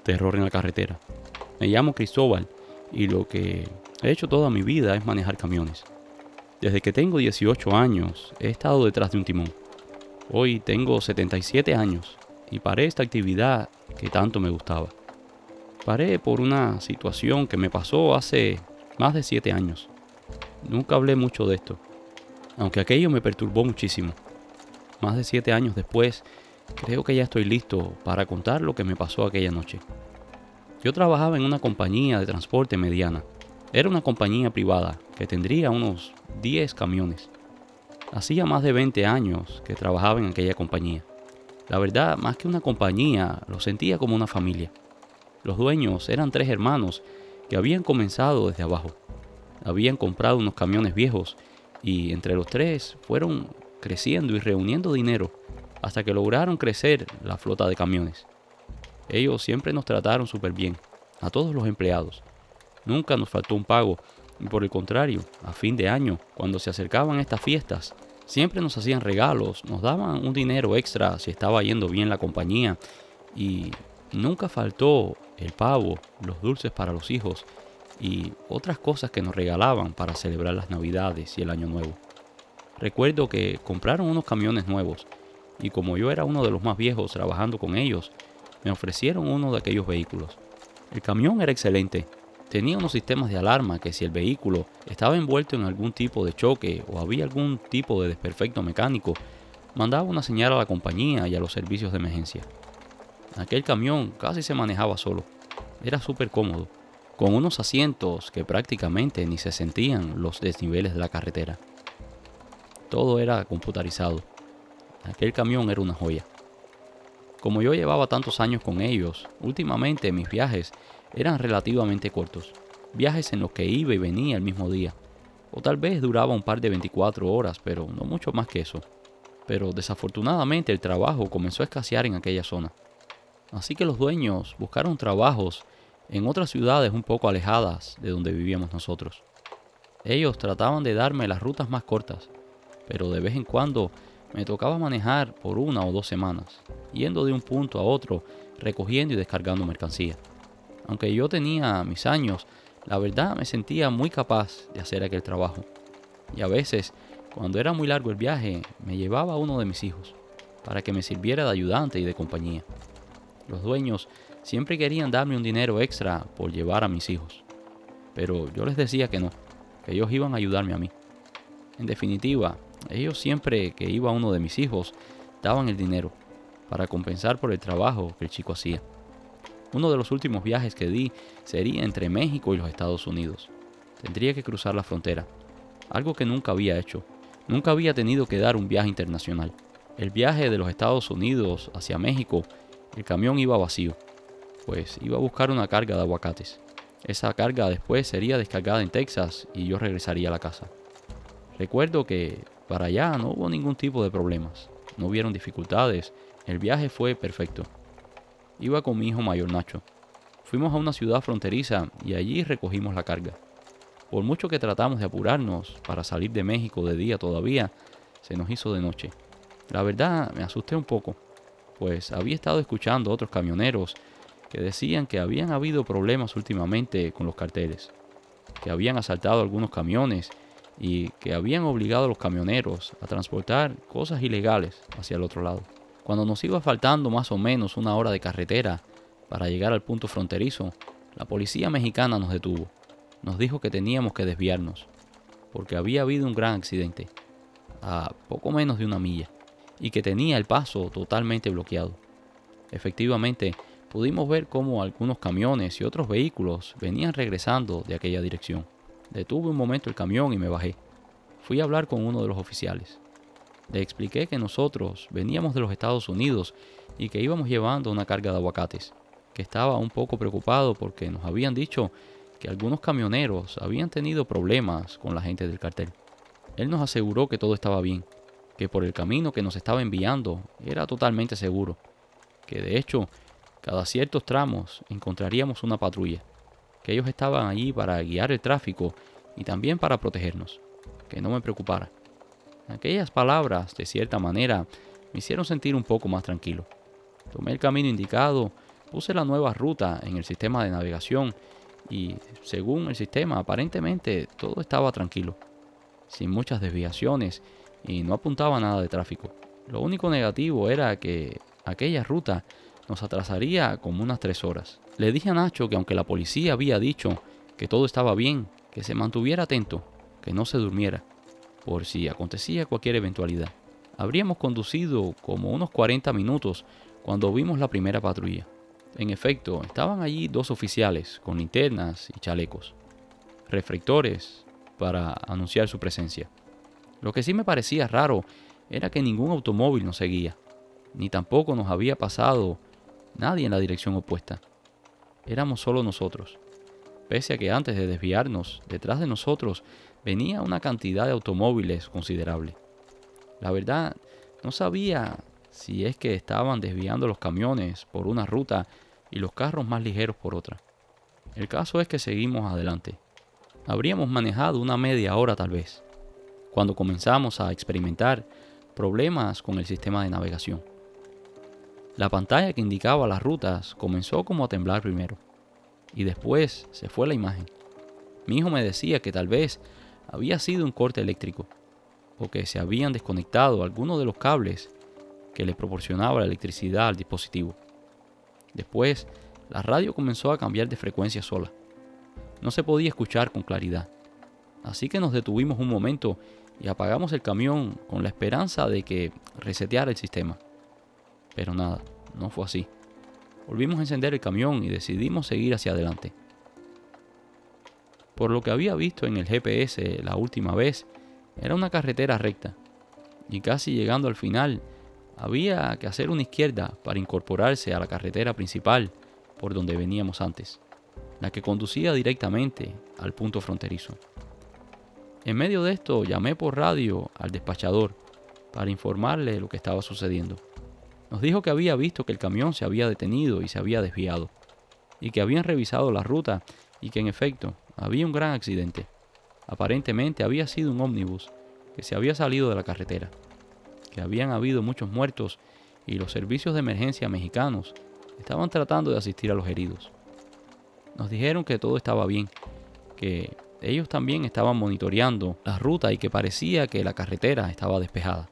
terror en la carretera. Me llamo Cristóbal y lo que he hecho toda mi vida es manejar camiones. Desde que tengo 18 años he estado detrás de un timón. Hoy tengo 77 años y paré esta actividad que tanto me gustaba. Paré por una situación que me pasó hace más de 7 años. Nunca hablé mucho de esto, aunque aquello me perturbó muchísimo. Más de 7 años después, creo que ya estoy listo para contar lo que me pasó aquella noche. Yo trabajaba en una compañía de transporte mediana. Era una compañía privada que tendría unos 10 camiones. Hacía más de 20 años que trabajaba en aquella compañía. La verdad, más que una compañía, lo sentía como una familia. Los dueños eran 3 hermanos que habían comenzado desde abajo. Habían comprado unos camiones viejos y entre los 3 fueron creciendo y reuniendo dinero hasta que lograron crecer la flota de camiones. Ellos siempre nos trataron súper bien, a todos los empleados. Nunca nos faltó un pago y por el contrario, a fin de año, cuando se acercaban estas fiestas, siempre nos hacían regalos, nos daban un dinero extra si estaba yendo bien la compañía y nunca faltó el pavo, los dulces para los hijos y otras cosas que nos regalaban para celebrar las Navidades y el Año Nuevo. Recuerdo que compraron unos camiones nuevos y como yo era uno de los más viejos trabajando con ellos, me ofrecieron uno de aquellos vehículos. El camión era excelente. Tenía unos sistemas de alarma que si el vehículo estaba envuelto en algún tipo de choque o había algún tipo de desperfecto mecánico, mandaba una señal a la compañía y a los servicios de emergencia. Aquel camión casi se manejaba solo. Era súper cómodo, con unos asientos que prácticamente ni se sentían los desniveles de la carretera. Todo era computarizado. Aquel camión era una joya. Como yo llevaba tantos años con ellos, últimamente mis viajes eran relativamente cortos. Viajes en los que iba y venía el mismo día. O tal vez duraba un par de 24 horas, pero no mucho más que eso. Pero desafortunadamente el trabajo comenzó a escasear en aquella zona. Así que los dueños buscaron trabajos en otras ciudades un poco alejadas de donde vivíamos nosotros. Ellos trataban de darme las rutas más cortas, pero de vez en cuando me tocaba manejar por 1 o 2 semanas, yendo de un punto a otro, recogiendo y descargando mercancía. Aunque yo tenía mis años, la verdad me sentía muy capaz de hacer aquel trabajo. Y a veces, cuando era muy largo el viaje, me llevaba a uno de mis hijos, para que me sirviera de ayudante y de compañía. Los dueños siempre querían darme un dinero extra por llevar a mis hijos, pero yo les decía que no, que ellos iban a ayudarme a mí. En definitiva, ellos siempre que iba uno de mis hijos, daban el dinero para compensar por el trabajo que el chico hacía. Uno de los últimos viajes que di sería entre México y los Estados Unidos. Tendría que cruzar la frontera, algo que nunca había hecho. Nunca había tenido que dar un viaje internacional. El viaje de los Estados Unidos hacia México, el camión iba vacío, pues iba a buscar una carga de aguacates. Esa carga después sería descargada en Texas y yo regresaría a la casa. Recuerdo que para allá no hubo ningún tipo de problemas, no hubieron dificultades, el viaje fue perfecto. Iba con mi hijo mayor Nacho. Fuimos a una ciudad fronteriza y allí recogimos la carga. Por mucho que tratamos de apurarnos para salir de México de día todavía, se nos hizo de noche. La verdad me asusté un poco, pues había estado escuchando a otros camioneros que decían que habían habido problemas últimamente con los carteles, que habían asaltado algunos camiones y que habían obligado a los camioneros a transportar cosas ilegales hacia el otro lado. Cuando nos iba faltando más o menos 1 hora de carretera para llegar al punto fronterizo, la policía mexicana nos detuvo. Nos dijo que teníamos que desviarnos, porque había habido un gran accidente, a poco menos de 1 milla, y que tenía el paso totalmente bloqueado. Efectivamente, pudimos ver cómo algunos camiones y otros vehículos venían regresando de aquella dirección. Detuve un momento el camión y me bajé. Fui a hablar con uno de los oficiales. Le expliqué que nosotros veníamos de los Estados Unidos y que íbamos llevando una carga de aguacates, que estaba un poco preocupado porque nos habían dicho que algunos camioneros habían tenido problemas con la gente del cartel. Él nos aseguró que todo estaba bien, que por el camino que nos estaba enviando era totalmente seguro, que de hecho, cada ciertos tramos encontraríamos una patrulla, que ellos estaban allí para guiar el tráfico y también para protegernos, que no me preocupara. Aquellas palabras, de cierta manera, me hicieron sentir un poco más tranquilo. Tomé el camino indicado, Puse la nueva ruta en el sistema de navegación y, según el sistema, aparentemente todo estaba tranquilo, sin muchas desviaciones y no apuntaba nada de tráfico. Lo único negativo era que aquella ruta nos atrasaría como unas 3 horas. Le dije a Nacho que aunque la policía había dicho que todo estaba bien, que se mantuviera atento, que no se durmiera, por si acontecía cualquier eventualidad. Habríamos conducido como unos 40 minutos cuando vimos la primera patrulla. En efecto, estaban allí 2 oficiales con linternas y chalecos, reflectores para anunciar su presencia. Lo que sí me parecía raro era que ningún automóvil nos seguía, ni tampoco nos había pasado nadie en la dirección opuesta. Éramos solo nosotros, pese a que antes de desviarnos, detrás de nosotros venía una cantidad de automóviles considerable. La verdad, no sabía si es que estaban desviando los camiones por una ruta y los carros más ligeros por otra. El caso es que seguimos adelante. Habríamos manejado una media hora tal vez, cuando comenzamos a experimentar problemas con el sistema de navegación. La pantalla que indicaba las rutas comenzó como a temblar primero, y después se fue la imagen. Mi hijo me decía que tal vez había sido un corte eléctrico, o que se habían desconectado algunos de los cables que le proporcionaba la electricidad al dispositivo. Después, la radio comenzó a cambiar de frecuencia sola. No se podía escuchar con claridad. Así que nos detuvimos un momento y apagamos el camión con la esperanza de que reseteara el sistema. Pero nada, no fue así. Volvimos a encender el camión y decidimos seguir hacia adelante. Por lo que había visto en el GPS la última vez, era una carretera recta, y casi llegando al final, había que hacer una izquierda para incorporarse a la carretera principal por donde veníamos antes, la que conducía directamente al punto fronterizo. En medio de esto llamé por radio al despachador para informarle lo que estaba sucediendo. Nos dijo que había visto que el camión se había detenido y se había desviado, y que habían revisado la ruta y que en efecto había un gran accidente. Aparentemente había sido un ómnibus que se había salido de la carretera, que habían habido muchos muertos y los servicios de emergencia mexicanos estaban tratando de asistir a los heridos. Nos dijeron que todo estaba bien, que ellos también estaban monitoreando la ruta y que parecía que la carretera estaba despejada.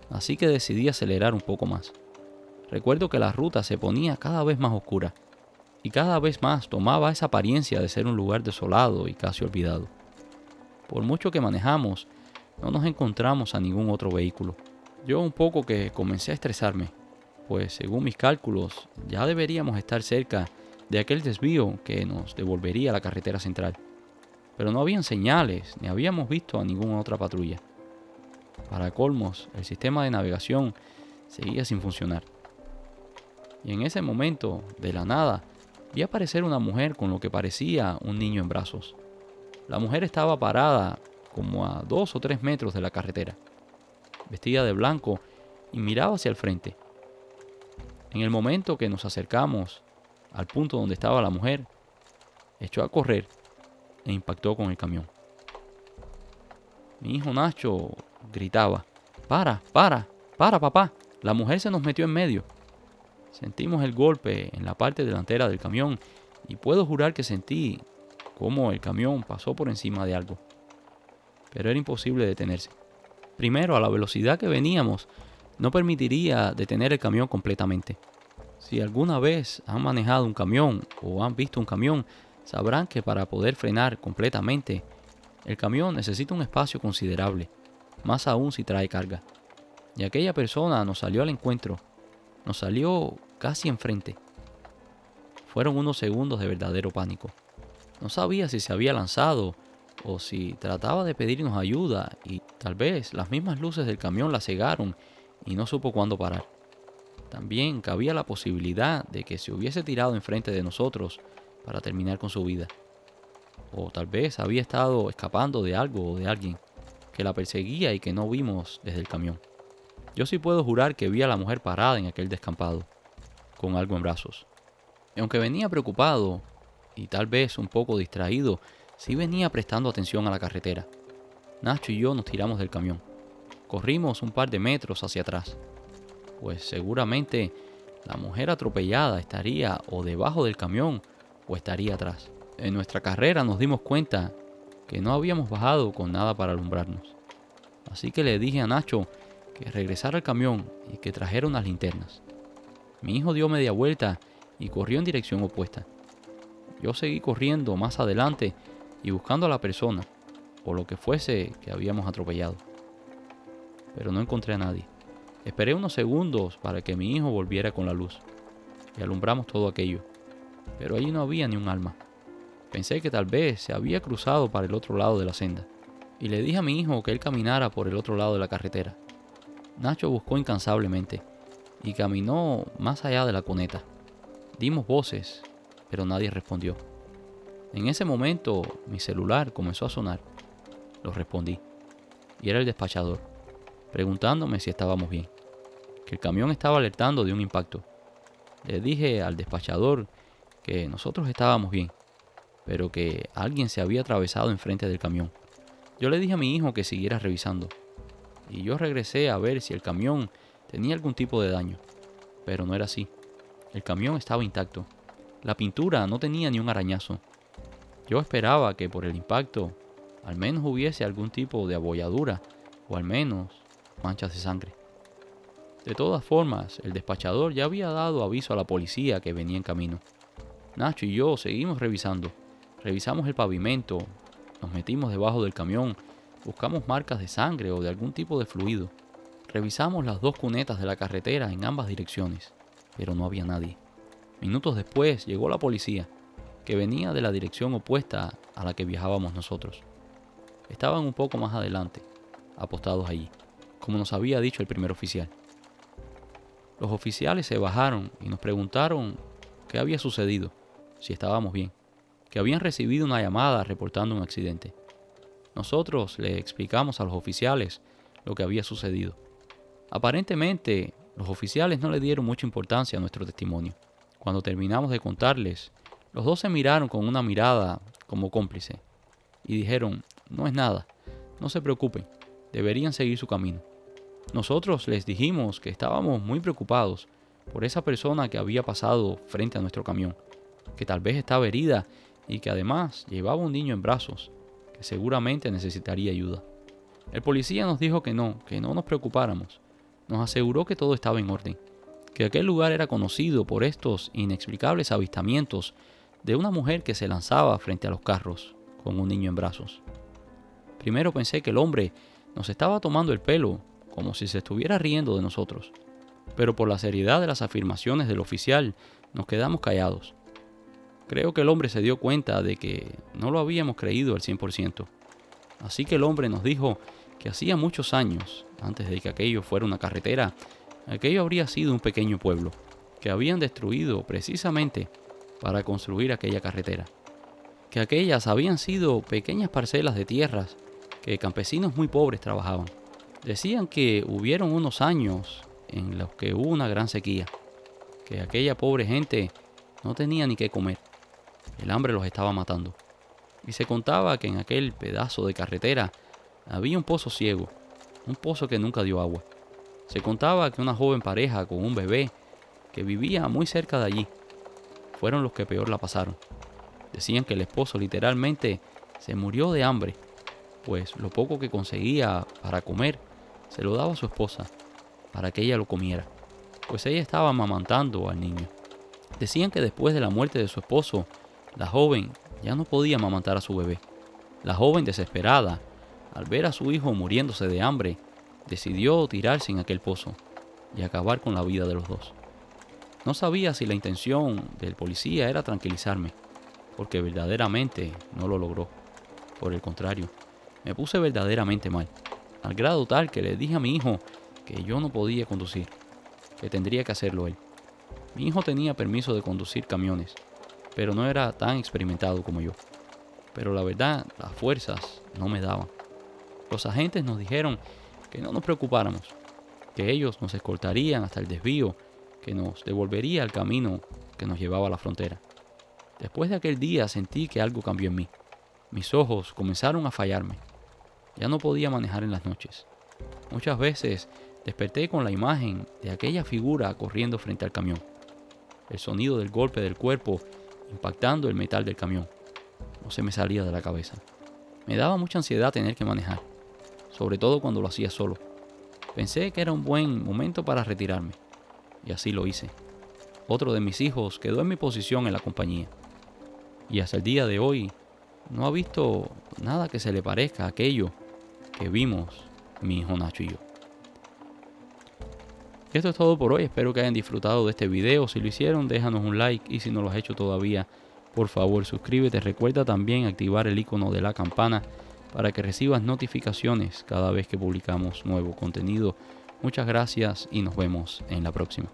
Así que decidí acelerar un poco más. Recuerdo que la ruta se ponía cada vez más oscura y cada vez más tomaba esa apariencia de ser un lugar desolado y casi olvidado. Por mucho que manejamos, no nos encontramos a ningún otro vehículo. Yo un poco que comencé a estresarme, pues según mis cálculos ya deberíamos estar cerca de aquel desvío que nos devolvería a la carretera central. Pero no habían señales ni habíamos visto a ninguna otra patrulla. Para colmos, el sistema de navegación seguía sin funcionar. Y en ese momento, de la nada, vi aparecer una mujer con lo que parecía un niño en brazos. La mujer estaba parada como a 2 o 3 metros de la carretera, vestida de blanco y miraba hacia el frente. En el momento que nos acercamos al punto donde estaba la mujer, echó a correr e impactó con el camión. Mi hijo Nacho gritaba: ¡Para, papá! La mujer se nos metió en medio. Sentimos el golpe en la parte delantera del camión y puedo jurar que sentí cómo el camión pasó por encima de algo. Pero era imposible detenerse. Primero, a la velocidad que veníamos, no permitiría detener el camión completamente. Si alguna vez han manejado un camión o han visto un camión, sabrán que para poder frenar completamente, el camión necesita un espacio considerable, más aún si trae carga. Y aquella persona nos salió al encuentro, nos salió casi enfrente. Fueron unos segundos de verdadero pánico. No sabía si se había lanzado o si trataba de pedirnos ayuda y tal vez las mismas luces del camión la cegaron y no supo cuándo parar. También cabía la posibilidad de que se hubiese tirado enfrente de nosotros para terminar con su vida. O tal vez había estado escapando de algo o de alguien que la perseguía y que no vimos desde el camión. Yo sí puedo jurar que vi a la mujer parada en aquel descampado, con algo en brazos. Y aunque venía preocupado y tal vez un poco distraído, sí venía prestando atención a la carretera. Nacho y yo nos tiramos del camión. Corrimos un par de metros hacia atrás, pues seguramente La mujer atropellada estaría o debajo del camión o estaría atrás. En nuestra carrera nos dimos cuenta que no habíamos bajado con nada para alumbrarnos. Así que le dije a Nacho que regresara al camión y que trajera unas linternas. Mi hijo dio media vuelta y corrió en dirección opuesta. Yo seguí corriendo más adelante y buscando a la persona, o lo que fuese que habíamos atropellado. Pero no encontré a nadie. Esperé unos segundos para que mi hijo volviera con la luz, y alumbramos todo aquello, pero allí no había ni un alma. Pensé que tal vez se había cruzado para el otro lado de la senda, y le dije a mi hijo que él caminara por el otro lado de la carretera. Nacho buscó incansablemente, y caminó más allá de la cuneta. Dimos voces, pero nadie respondió. En ese momento, mi celular comenzó a sonar. Lo respondí, y era el despachador, preguntándome si estábamos bien, que el camión estaba alertando de un impacto. Le dije al despachador que nosotros estábamos bien, pero que alguien se había atravesado enfrente del camión. Yo le dije a mi hijo que siguiera revisando, y yo regresé a ver si el camión tenía algún tipo de daño, pero no era así. El camión estaba intacto. La pintura no tenía ni un arañazo. Yo esperaba que por el impacto al menos hubiese algún tipo de abolladura o al menos manchas de sangre. De todas formas, el despachador ya había dado aviso a la policía que venía en camino. Nacho y yo seguimos revisando. Revisamos el pavimento, nos metimos debajo del camión, buscamos marcas de sangre o de algún tipo de fluido. Revisamos las dos cunetas de la carretera en ambas direcciones, pero no había nadie. Minutos después llegó la policía, que venía de la dirección opuesta a la que viajábamos nosotros. Estaban un poco más adelante, apostados allí, como nos había dicho el primer oficial. Los oficiales se bajaron y nos preguntaron qué había sucedido, si estábamos bien, que habían recibido una llamada reportando un accidente. Nosotros le explicamos a los oficiales lo que había sucedido. Aparentemente, los oficiales no le dieron mucha importancia a nuestro testimonio. Cuando terminamos de contarles, los dos se miraron con una mirada como cómplice y dijeron, no es nada, no se preocupen, deberían seguir su camino. Nosotros les dijimos que estábamos muy preocupados por esa persona que había pasado frente a nuestro camión, que tal vez estaba herida y que además llevaba un niño en brazos, que seguramente necesitaría ayuda. El policía nos dijo que no nos preocupáramos. Nos aseguró que todo estaba en orden, que aquel lugar era conocido por estos inexplicables avistamientos de una mujer que se lanzaba frente a los carros con un niño en brazos. Primero pensé que el hombre nos estaba tomando el pelo, como si se estuviera riendo de nosotros, pero por la seriedad de las afirmaciones del oficial nos quedamos callados. Creo que el hombre se dio cuenta de que no lo habíamos creído al 100%. Así que el hombre nos dijo que hacía muchos años, antes de que aquello fuera una carretera, aquello habría sido un pequeño pueblo, que habían destruido precisamente para construir aquella carretera. Que aquellas habían sido pequeñas parcelas de tierras que campesinos muy pobres trabajaban. Decían que hubieron unos años en los que hubo una gran sequía, que aquella pobre gente no tenía ni qué comer. El hambre los estaba matando. Y se contaba que en aquel pedazo de carretera había un pozo ciego, un pozo que nunca dio agua. Se contaba que una joven pareja con un bebé que vivía muy cerca de allí fueron los que peor la pasaron. Decían que el esposo literalmente se murió de hambre, pues lo poco que conseguía para comer se lo daba a su esposa para que ella lo comiera, pues ella estaba amamantando al niño. Decían que después de la muerte de su esposo, la joven ya no podía amamantar a su bebé. La joven, desesperada, al ver a su hijo muriéndose de hambre, decidió tirarse en aquel pozo y acabar con la vida de los dos. No sabía si la intención del policía era tranquilizarme, porque verdaderamente no lo logró. Por el contrario, me puse verdaderamente mal, al grado tal que le dije a mi hijo que yo no podía conducir, que tendría que hacerlo él. Mi hijo tenía permiso de conducir camiones, pero no era tan experimentado como yo. Pero la verdad, las fuerzas no me daban. Los agentes nos dijeron que no nos preocupáramos, que ellos nos escoltarían hasta el desvío que nos devolvería al camino que nos llevaba a la frontera. Después de aquel día sentí que algo cambió en mí. Mis ojos comenzaron a fallarme. Ya no podía manejar en las noches. Muchas veces desperté con la imagen de aquella figura corriendo frente al camión. el sonido del golpe del cuerpo impactando el metal del camión. No se me salía de la cabeza. Me daba mucha ansiedad tener que manejar, sobre todo cuando lo hacía solo. Pensé que era un buen momento para retirarme, y así lo hice. Otro de mis hijos quedó en mi posición en la compañía, y hasta el día de hoy no ha visto nada que se le parezca a aquello que vimos mi hijo Nacho y yo. Esto es todo por hoy, espero que hayan disfrutado de este video. Si lo hicieron, déjanos un like, y si no lo has hecho todavía, por favor suscríbete. Recuerda también activar el icono de la campana para que recibas notificaciones cada vez que publicamos nuevo contenido. Muchas gracias y nos vemos en la próxima.